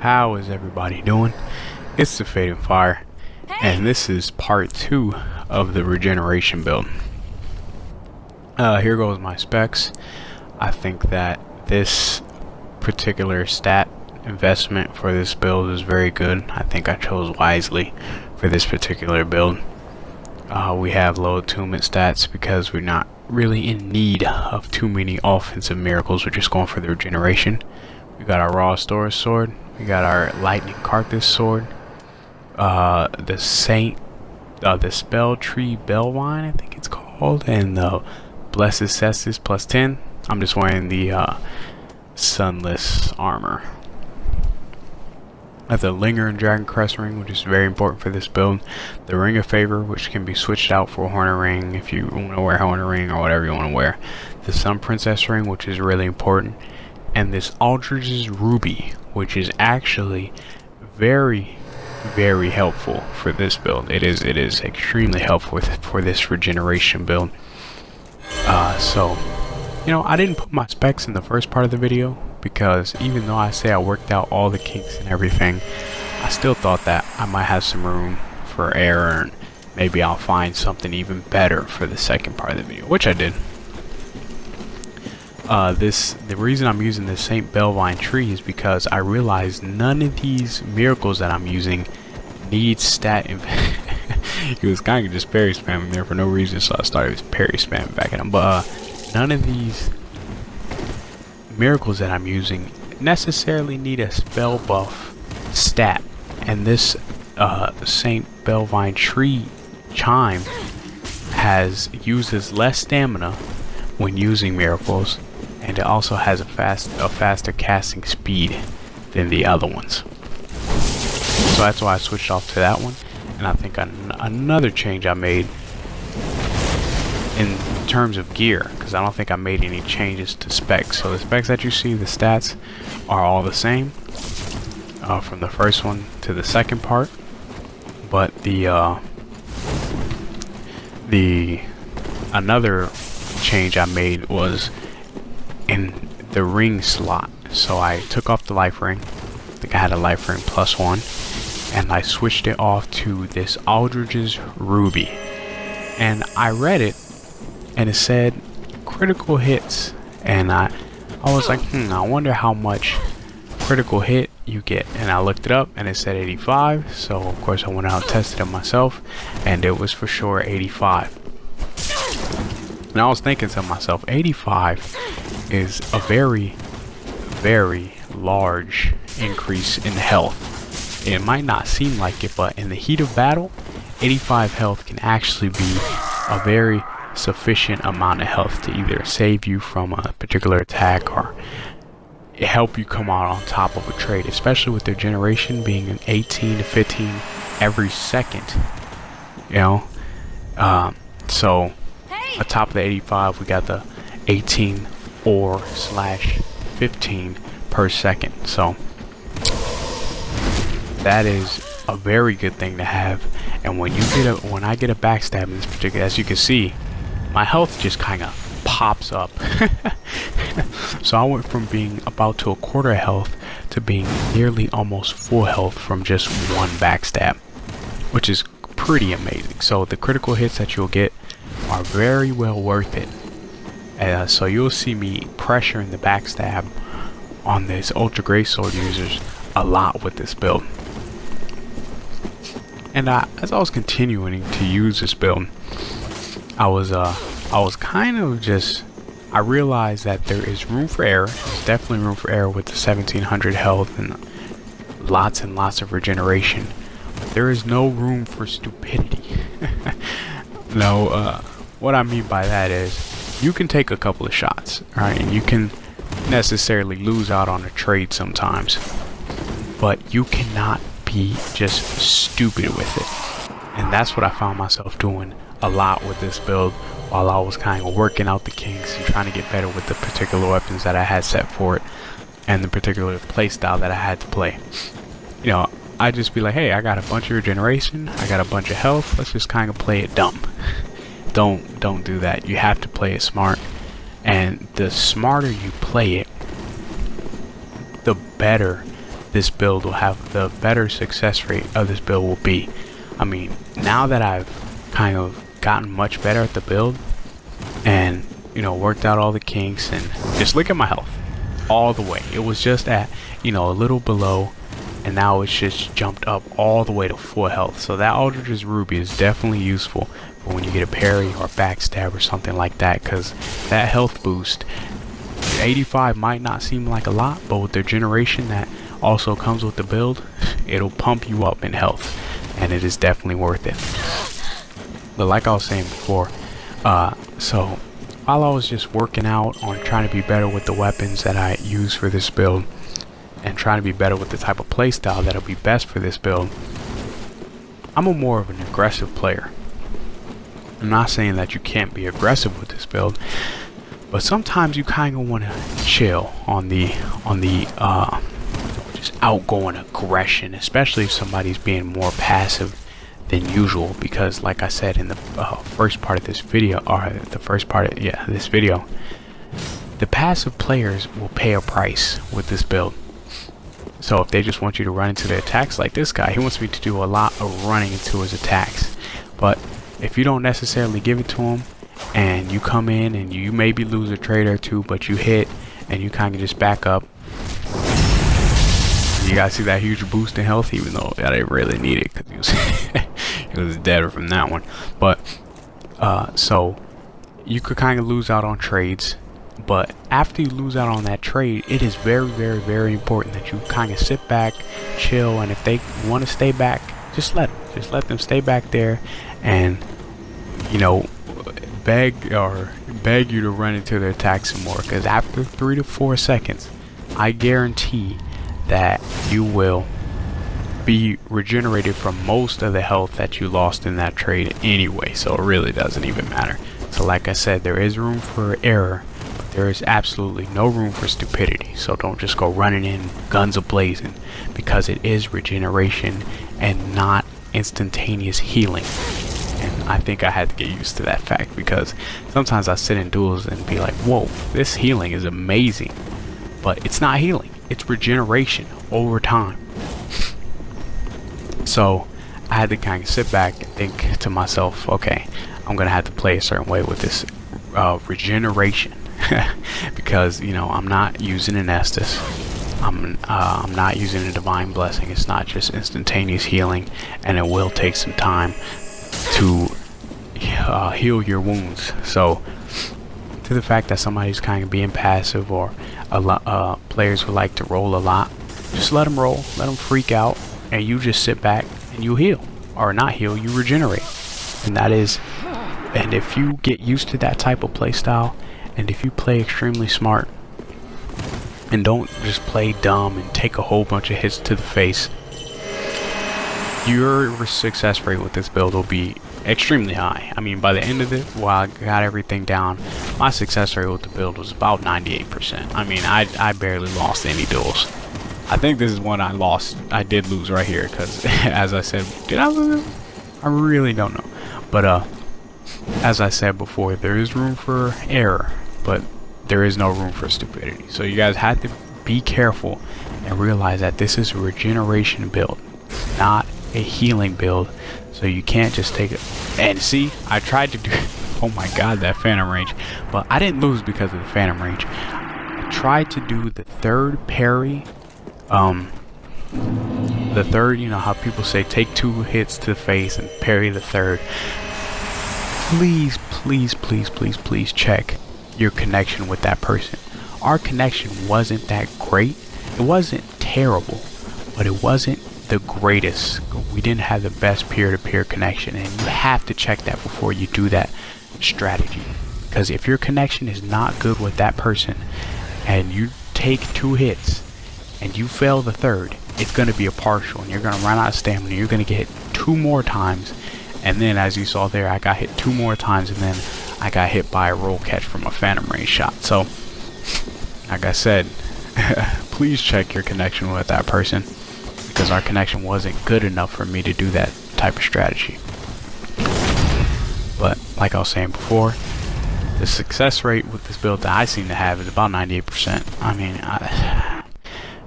How is everybody doing? It's the Fade and Fire, and this is part 2 of the Regeneration build. Here goes my specs. I think that this particular stat investment for this build is very good. I think I chose wisely for this particular build. We have low attunement stats because we're not really in need of too many offensive miracles. We're just going for the regeneration. We got our raw storage sword. We got our lightning carthus sword. The spell tree bellwine, I think it's called, and the blessed cestus plus 10. I'm just wearing the sunless armor. I have the Linger and Dragon Crest ring, which is very important for this build. The Ring of Favor, which can be switched out for a Hornet ring if you want to wear a Hornet ring or whatever you want to wear. The Sun Princess ring, which is really important. And this Aldrich's Ruby, which is actually very, very helpful for this build. It is extremely helpful for this regeneration build. So, you know, I didn't put my specs in the first part of the video because even though I say I worked out all the kinks and everything, I still thought that I might have some room for error and maybe I'll find something even better for the second part of the video, which I did. The reason I'm using this Saint Bellvine tree is because I realized none of these miracles that I'm using need stat. He was kind of just parry spamming there for no reason, so I started parry spamming back at him. But none of these miracles that I'm using necessarily need a spell buff stat, and this Saint Bellvine tree chime uses less stamina when using miracles, and it also has a faster casting speed than the other ones. So that's why I switched off to that one. And I think another change I made in terms of gear, because I don't think I made any changes to specs. So the specs that you see, the stats, are all the same from the first one to the second part. But another change I made was in the ring slot. So I took off the life ring. I think I had a life ring plus 1, and I switched it off to this Aldrich's Ruby. And I read it, and it said critical hits, and I was like, I wonder how much critical hit you get. And I looked it up, and it said 85. So of course I went out and tested it myself, and it was for sure 85. And I was thinking to myself, 85 is a very, very large increase in health. It might not seem like it, but in the heat of battle, 85 health can actually be a very sufficient amount of health to either save you from a particular attack or help you come out on top of a trade, especially with their generation being an 18 to 15 every second, you know. So on top of the 85, we got the 18 or /15 per second. So that is a very good thing to have. And when I get a backstab in this particular, as you can see, my health just kind of pops up. So I went from being about to a quarter health to being nearly almost full health from just one backstab, which is pretty amazing. So the critical hits that you'll get are very well worth it. So you'll see me pressuring the backstab on this Ultra Greatsword users a lot with this build. And as I was continuing to use this build, I realized that there is room for error. There's definitely room for error with the 1700 health and lots of regeneration. But there is no room for stupidity. No, what I mean by that is you can take a couple of shots, right? And you can necessarily lose out on a trade sometimes, but you cannot be just stupid with it. And that's what I found myself doing a lot with this build while I was kind of working out the kinks and trying to get better with the particular weapons that I had set for it and the particular playstyle that I had to play. You know, I'd just be like, hey, I got a bunch of regeneration, I got a bunch of health, let's just kind of play it dumb. Don't do that. You have to play it smart, and the smarter you play it, the better this build will have, the better success rate of this build will be. I mean, now that I've kind of gotten much better at the build and, you know, worked out all the kinks, and just look at my health all the way. It was just at, you know, a little below, and now it's just jumped up all the way to full health. So that Aldrich's Ruby is definitely useful for when you get a parry or backstab or something like that, because that health boost, 85 might not seem like a lot, but with the regeneration that also comes with the build, it'll pump you up in health, and it is definitely worth it. But like I was saying before, so while I was just working out on trying to be better with the weapons that I use for this build, and trying to be better with the type of playstyle that'll be best for this build, I'm a more of an aggressive player. I'm not saying that you can't be aggressive with this build, but sometimes you kind of want to chill on the just outgoing aggression, especially if somebody's being more passive than usual. Because like I said in the first part of this video, or the first part of this video, the passive players will pay a price with this build. So if they just want you to run into their attacks, like this guy, he wants me to do a lot of running into his attacks. But if you don't necessarily give it to him, and you come in and you maybe lose a trade or two, but you hit and you kind of just back up, you guys see that huge boost in health, even though I didn't really need it because he was he was dead from that one. But so you could kind of lose out on trades, but after you lose out on that trade, it is very, very, very important that you kind of sit back, chill, and if they want to stay back, just let them stay back there, and, you know, beg you to run into their attack some more, because after 3 to 4 seconds, I guarantee that you will be regenerated from most of the health that you lost in that trade anyway, so it really doesn't even matter. So like I said, there is room for error, but there is absolutely no room for stupidity. So don't just go running in guns a-blazing, because it is regeneration and not instantaneous healing. And I think I had to get used to that fact, because sometimes I sit in duels and be like, whoa, this healing is amazing, but it's not healing, it's regeneration over time. So I had to kind of sit back and think to myself, okay, I'm gonna have to play a certain way with this regeneration because, you know, I'm not using an Estus, I'm not using a divine blessing. It's not just instantaneous healing, and it will take some time to heal your wounds. So to the fact that somebody's kind of being passive, or a lot players who like to roll a lot, just let them roll, let them freak out, and you just sit back and you heal, or not heal, you regenerate. And that is, and if you get used to that type of play style, and if you play extremely smart and don't just play dumb and take a whole bunch of hits to the face, your success rate with this build will be extremely high. I mean, by the end of it, while I got everything down, my success rate with the build was about 98%. I mean, I barely lost any duels. I think this is one I did lose right here, because as I said, did I lose? I really don't know. But as I said before, there is room for error, but there is no room for stupidity. So you guys have to be careful and realize that this is a regeneration build, not a healing build. So you can't just take it. And see, I tried to do, oh my god, that phantom range, but I didn't lose because of the phantom range. I tried to do the third parry, the third, you know how people say take 2 hits to the face and parry the third. Please, please, please, please, please check your connection with that person. Our connection wasn't that great. It wasn't terrible, but it wasn't the greatest. We didn't have the best peer-to-peer connection, and you have to check that before you do that strategy, because if your connection is not good with that person and you take 2 hits and you fail the third, it's going to be a partial, and you're going to run out of stamina. You're going to get hit 2 more times, and then as you saw there, I got hit 2 more times, and then I got hit by a roll catch from a phantom range shot. So like I said, please check your connection with that person, because our connection wasn't good enough for me to do that type of strategy. But like I was saying before, the success rate with this build that I seem to have is about 98%. I mean,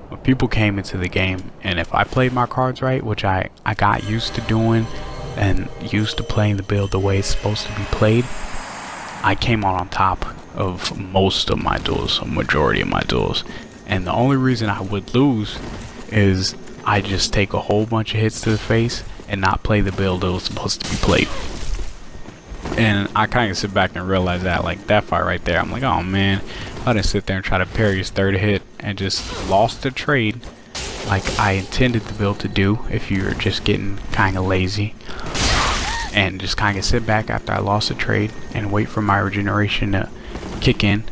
when people came into the game, and if I played my cards right, which I got used to doing and used to playing the build the way it's supposed to be played, I came out on top of most of my duels, a majority of my duels. And the only reason I would lose is I just take a whole bunch of hits to the face and not play the build that was supposed to be played. And I kind of sit back and realize that, like, that fight right there, I'm like, oh man, I didn't sit there and try to parry his third hit and just lost the trade like I intended the build to do if you're just getting kind of lazy. And just kind of sit back after I lost the trade and wait for my regeneration to kick in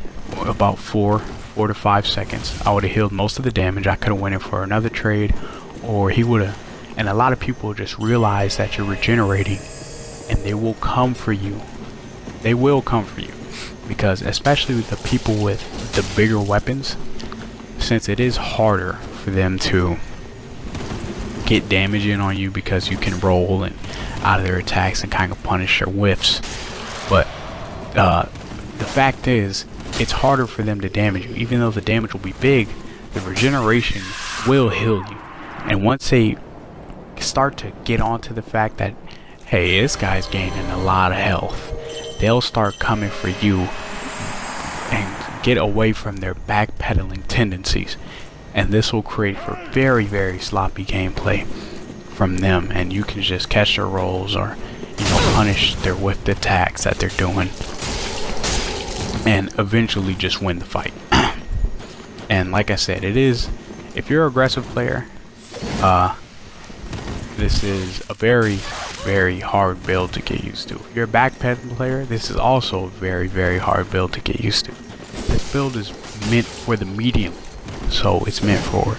about 4 to 5 seconds. I would have healed most of the damage. I could have went in for another trade, or he would have. And a lot of people just realize that you're regenerating and they will come for you. They will come for you, because especially with the people with the bigger weapons, since it is harder for them to get damage in on you because you can roll and out of their attacks and kind of punish their whiffs. But the fact is, it's harder for them to damage you. Even though the damage will be big, the regeneration will heal you. And once they start to get onto the fact that, hey, this guy's gaining a lot of health, they'll start coming for you and get away from their backpedaling tendencies. And this will create for very, very sloppy gameplay from them, and you can just catch their rolls or, you know, punish their whiffed attacks that they're doing and eventually just win the fight. And like I said, it is, if you're an aggressive player, this is a very, very hard build to get used to. If you're a backpedaling player, this is also a very, very hard build to get used to. This build is meant for the medium, so it's meant for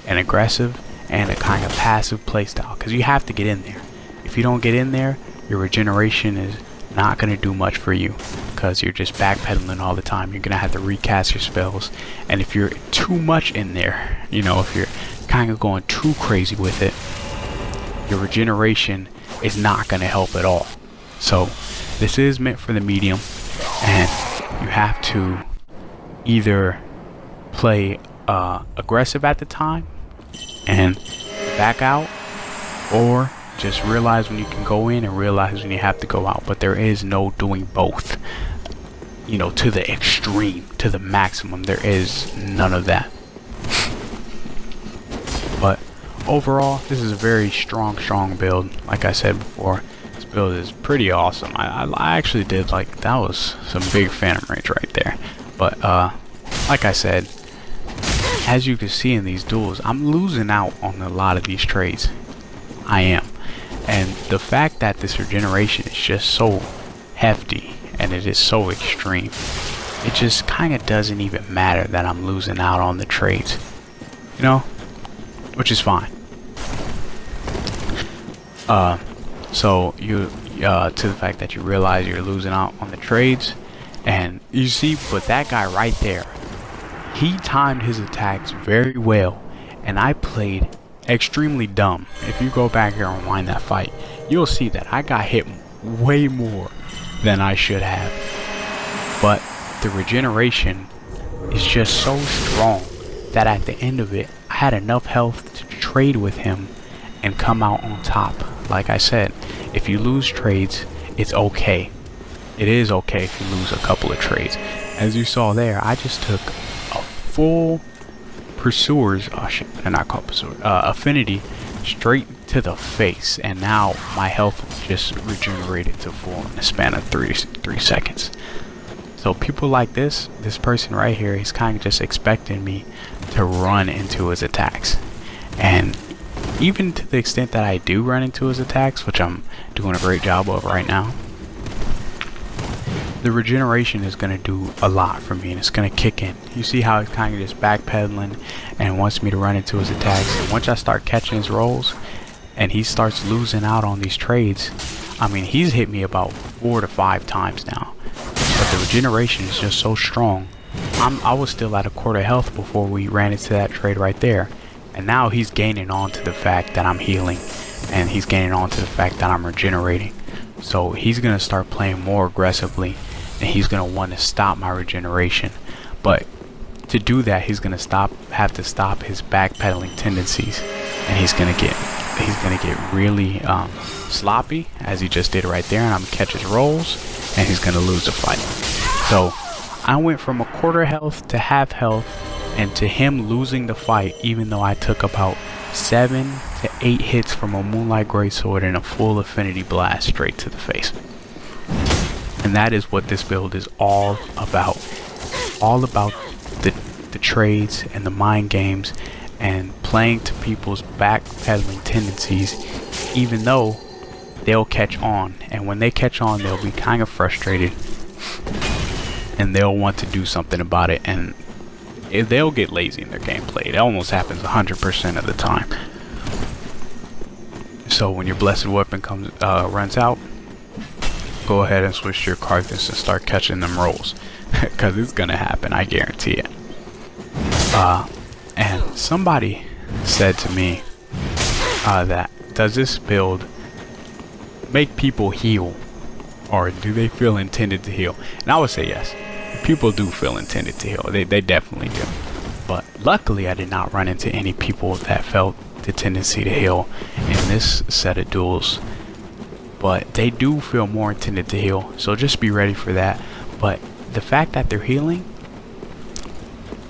an aggressive and a kind of passive playstyle, because you have to get in there. If you don't get in there, your regeneration is not going to do much for you, because you're just backpedaling all the time. You're going to have to recast your spells, and if you're too much in there, you know, if you're kind of going too crazy with it, your regeneration is not going to help at all. So this is meant for the medium, and you have to either play aggressive at the time and back out, or just realize when you can go in and realize when you have to go out. But there is no doing both, you know, to the extreme, to the maximum. There is none of that. But overall, this is a very strong build. Like I said before, this build is pretty awesome. I actually did, like, that was some big phantom range right there. But like I said, as you can see in these duels, I'm losing out on a lot of these trades. I am. And the fact that this regeneration is just so hefty and it is so extreme, it just kind of doesn't even matter that I'm losing out on the trades, you know, which is fine. So you to the fact that you realize you're losing out on the trades, and you see, but that guy right there, he timed his attacks very well, and I played extremely dumb. If you go back here and rewind that fight, you'll see that I got hit way more than I should have. But the regeneration is just so strong that at the end of it, I had enough health to trade with him and come out on top. Like I said, if you lose trades, it's okay. It is okay if you lose a couple of trades. As you saw there, I just took a full pursuers, they're not called pursuers, affinity straight to the face, and now my health just regenerated to full in a span of 3 seconds. So people like this person right here, he's kind of just expecting me to run into his attacks. And even to the extent that I do run into his attacks, which I'm doing a great job of right now, the regeneration is going to do a lot for me, and it's going to kick in. You see how he's kind of just backpedaling and wants me to run into his attacks. And once I start catching his rolls and he starts losing out on these trades, I mean, he's hit me about 4 to 5 times now. But the regeneration is just so strong. I was still at a quarter health before we ran into that trade right there. And now he's gaining on to the fact that I'm healing, and he's gaining on to the fact that I'm regenerating. So he's going to start playing more aggressively, and he's going to want to stop my regeneration. But to do that, he's gonna have to stop his backpedaling tendencies, and he's gonna get really sloppy, as he just did right there, and I'm gonna catch his rolls, and he's gonna lose the fight. So I went from a quarter health to half health, and to him losing the fight, even though I took about 7 to 8 hits from a Moonlight Greatsword and a full Affinity Blast straight to the face. And that is what this build is all about. All about the trades and the mind games and playing to people's backpedaling tendencies, even though they'll catch on. And when they catch on, they'll be kind of frustrated and they'll want to do something about it, and they'll get lazy in their gameplay. It almost happens 100% of the time. So when your blessed weapon runs out, go ahead and switch to your Carthus and start catching them rolls, because it's gonna happen, I guarantee it. And somebody said to me that, does this build make people heal, or do they feel intended to heal? And I would say yes. People do feel intended to heal. They definitely do. But luckily I did not run into any people that felt the tendency to heal in this set of duels. But they do feel more intended to heal, so just be ready for that. But the fact that they're healing,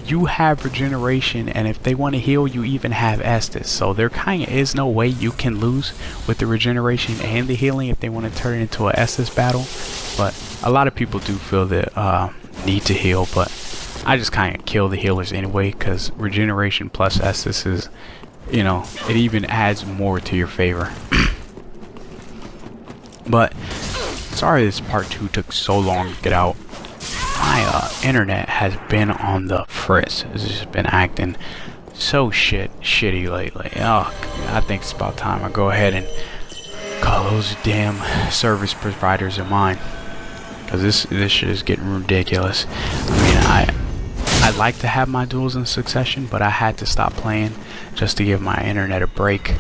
you have regeneration, and if they want to heal, you even have Estus. So there kind of is no way you can lose with the regeneration and the healing if they want to turn it into an Estus battle. But a lot of people do feel the need to heal, but I just kind of kill the healers anyway, because regeneration plus Estus is, you know, it even adds more to your favor. But sorry this part 2 took so long to get out. My internet has been on the fritz. It's just been acting so shitty lately. Oh, I think it's about time I go ahead and call those damn service providers of mine, because this shit is getting ridiculous. I mean, I like to have my duels in succession, but I had to stop playing just to give my internet a break,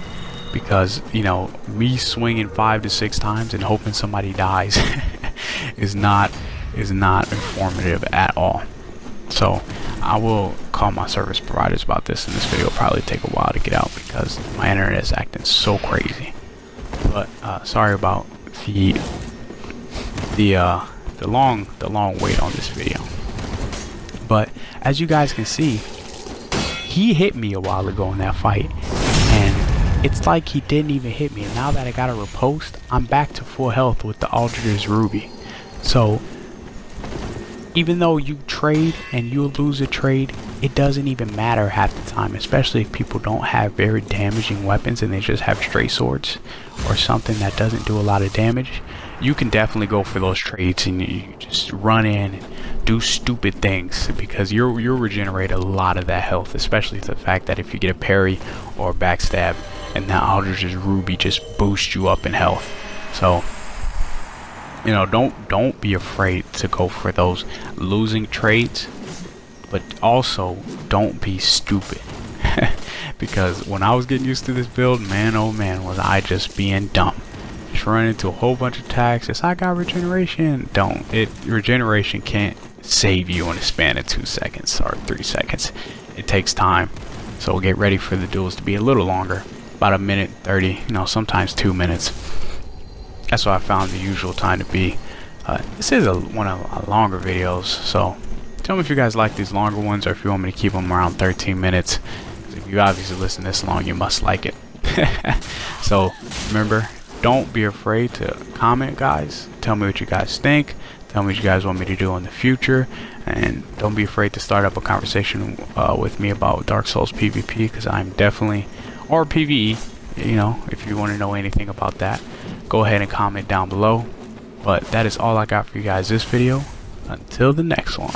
because, you know, me swinging 5 to 6 times and hoping somebody dies is not informative at all. So I will call my service providers about this, and this video will probably take a while to get out because my internet is acting so crazy. But sorry about the long wait on this video. But as you guys can see, he hit me a while ago in that fight, and it's like he didn't even hit me. And now that I got a riposte, I'm back to full health with the Aldrich's Ruby. So even though you trade and you lose a trade, it doesn't even matter half the time, especially if people don't have very damaging weapons and they just have straight swords or something that doesn't do a lot of damage. You can definitely go for those trades and you just run in and do stupid things, because you'll regenerate a lot of that health, especially the fact that if you get a parry or a backstab, and that Aldrich's Ruby just boosts you up in health. So, you know, don't be afraid to go for those losing trades, but also don't be stupid. Because when I was getting used to this build, man, oh man, was I just being dumb. Just run into a whole bunch of attacks. It's, I got regeneration. Regeneration can't save you in a span of 2 seconds or 3 seconds. It takes time. So get ready for the duels to be a little longer, about 1:30, you know, sometimes 2 minutes. That's what I found the usual time to be. This is one of our longer videos, so tell me if you guys like these longer ones, or if you want me to keep them around 13 minutes. If you obviously listen this long, you must like it. So remember, don't be afraid to comment, guys. Tell me what you guys think. Tell me what you guys want me to do in the future, and don't be afraid to start up a conversation with me about Dark Souls PvP, because I'm definitely, or PvE, you know, if you want to know anything about that, go ahead and comment down below. But that is all I got for you guys this video. Until the next one.